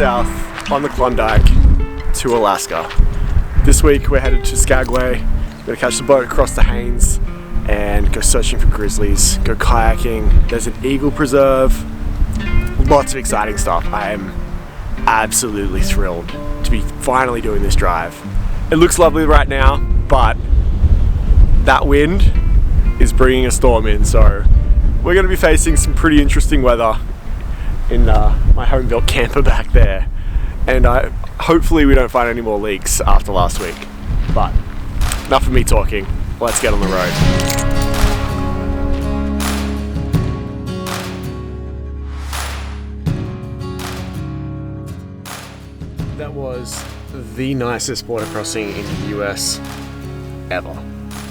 south on the Klondike to Alaska. This week we're headed to Skagway. We're gonna catch the boat across the Haines and go searching for grizzlies, go kayaking. There's an eagle preserve, lots of exciting stuff. I am absolutely thrilled to be finally doing this drive. It looks lovely right now, but that wind is bringing a storm in, so we're going to be facing some pretty interesting weather in my home-built camper back there. And hopefully we don't find any more leaks after last week. But enough of me talking, let's get on the road. That was the nicest border crossing in the US ever.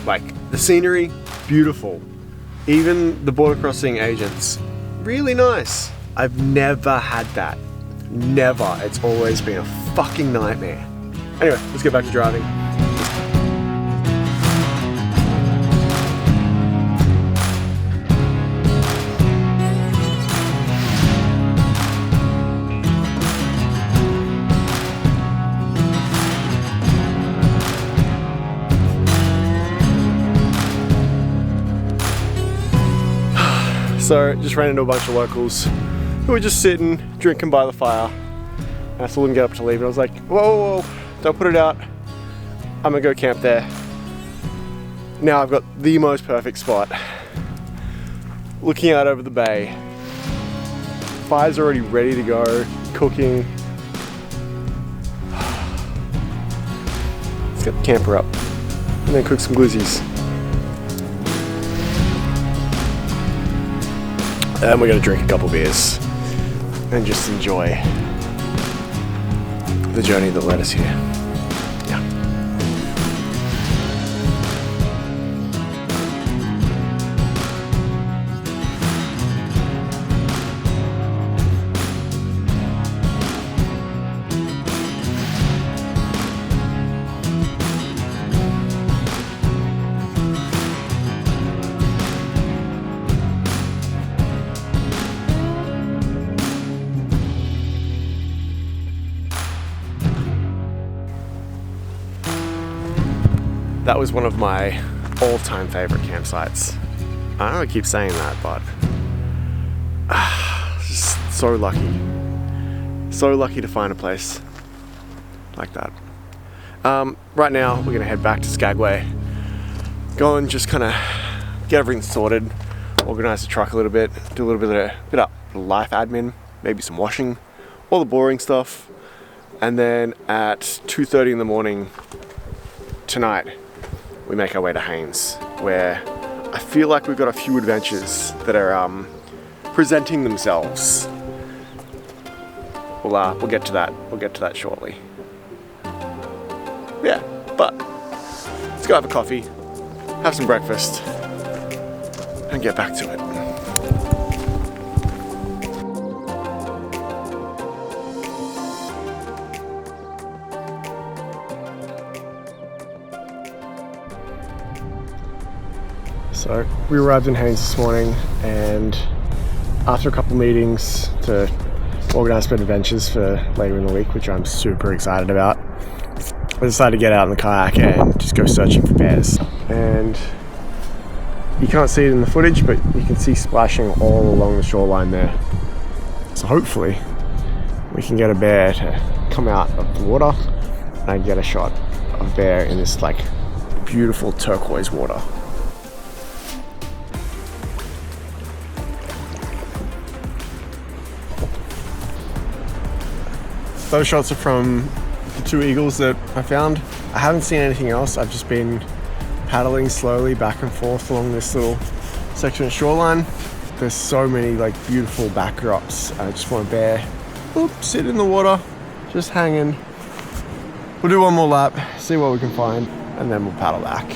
Like, the scenery, beautiful. Even the border crossing agents, really nice. I've never had that. Never. It's always been a fucking nightmare. Anyway, let's get back to driving. So just ran into a bunch of locals who were just sitting, drinking by the fire. And I still wouldn't get up to leave. And I was like, whoa, don't put it out. I'm gonna go camp there. Now I've got the most perfect spot. Looking out over the bay. Fire's already ready to go, cooking. Let's get the camper up and then cook some glizzies. And we're gonna drink a couple beers and just enjoy the journey that led us here. Yeah. That was one of my all-time favorite campsites. I know I keep saying that, but just so lucky. So lucky to find a place like that. Right now, we're gonna head back to Skagway. Go and just kind of get everything sorted, organize the truck a little bit, do a little bit of life admin, maybe some washing, all the boring stuff. And then at 2:30 in the morning tonight, we make our way to Haines, where I feel like we've got a few adventures that are presenting themselves. We'll get to that. We'll get to that shortly. Yeah, but let's go have a coffee, have some breakfast, and get back to it. So we arrived in Haines this morning, and after a couple meetings to organise some adventures for later in the week, which I'm super excited about, I decided to get out in the kayak and just go searching for bears. And you can't see it in the footage, but you can see splashing all along the shoreline there. So hopefully we can get a bear to come out of the water and I get a shot of bear in this like beautiful turquoise water. Those shots are from the two eagles that I found. I haven't seen anything else. I've just been paddling slowly back and forth along this little section of shoreline. There's so many like beautiful backdrops. I just want a bear. Sit in the water, just hanging. We'll do one more lap, see what we can find, and then we'll paddle back.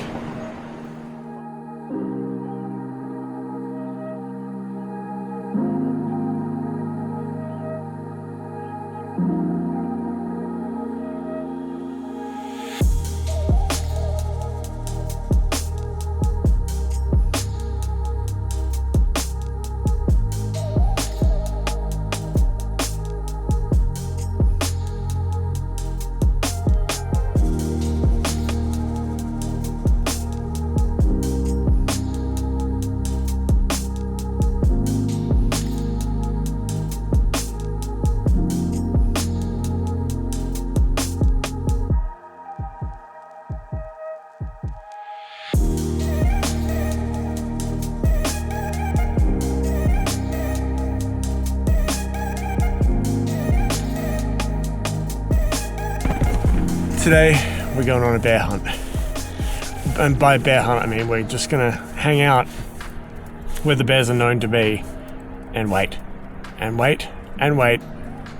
Today we're going on a bear hunt, and by bear hunt I mean we're just gonna hang out where the bears are known to be and wait and wait and wait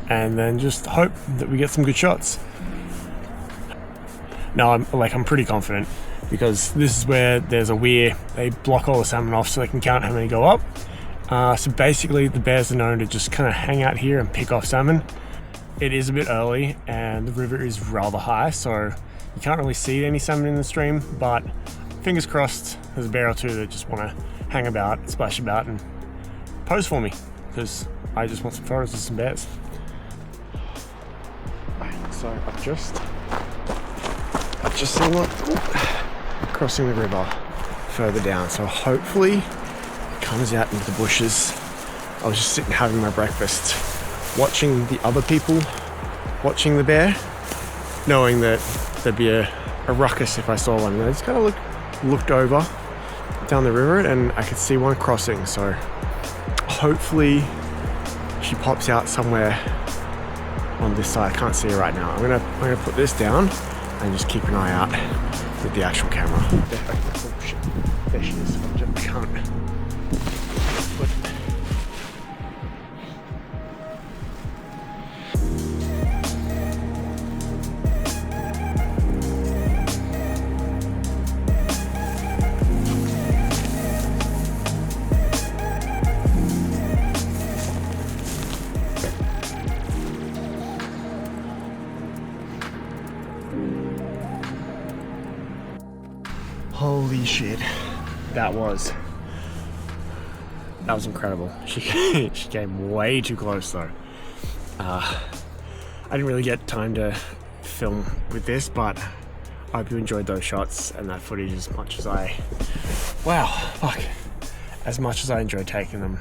and then just hope that we get some good shots. No, I'm pretty confident because this is where there's a weir. They block all the salmon off so they can count how many go up. So basically the bears are known to just kind of hang out here and pick off salmon. It is a bit early and the river is rather high, so you can't really see any salmon in the stream, but fingers crossed there's a bear or two that just want to hang about, splash about and pose for me because I just want some photos of some bears. So I've just seen one crossing the river further down, so hopefully it comes out into the bushes. I was just sitting having my breakfast, watching the other people watching the bear, knowing that there'd be a ruckus if I saw one. And I just kind of looked over down the river and I could see one crossing, so hopefully she pops out somewhere on this side. I can't see her right now. I'm gonna put this down and just keep an eye out with the actual camera. Oh shit, there she is. I can't. Holy shit, that was incredible. She came way too close though. I didn't really get time to film with this, but I hope you enjoyed those shots and that footage as much as I enjoyed taking them.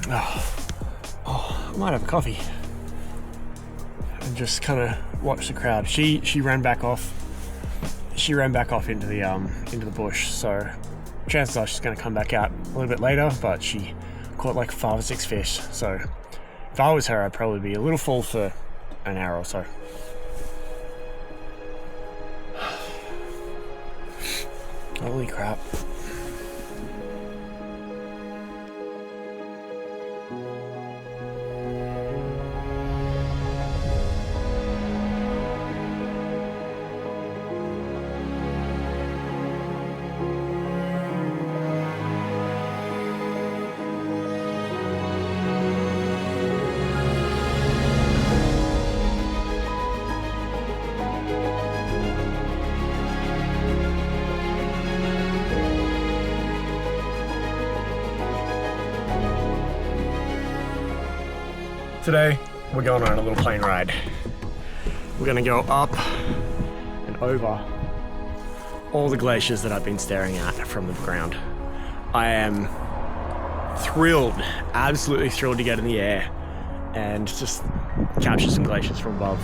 I might have a coffee and just kind of watch the crowd. She ran back off. She ran back off into the bush, so chances are she's going to come back out a little bit later, but she caught like 5 or 6 fish, so if I was her I'd probably be a little full for an hour or so. Holy crap. Today, we're going on a little plane ride. We're gonna go up and over all the glaciers that I've been staring at from the ground. I am thrilled, absolutely thrilled to get in the air and just capture some glaciers from above.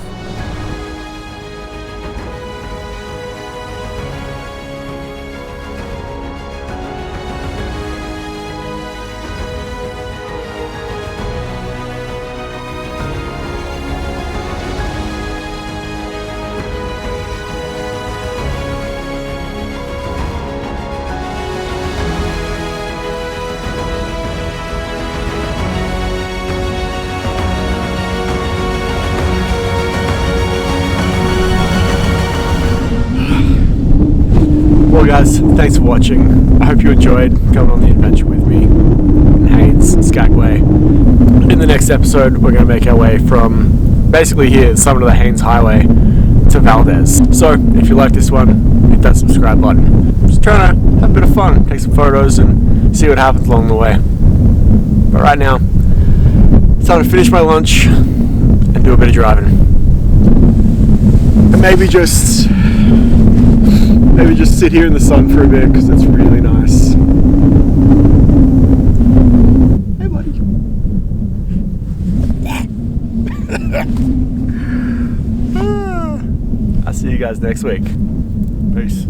Well guys, thanks for watching. I hope you enjoyed coming on the adventure with me in Haines, Skagway. In the next episode, we're going to make our way from basically here, the summit of the Haines Highway, to Valdez. So if you like this one, hit that subscribe button. Just trying to have a bit of fun, take some photos and see what happens along the way. But right now, it's time to finish my lunch and do a bit of driving. And maybe just sit here in the sun for a bit because it's really nice. Hey buddy. I'll see you guys next week. Peace.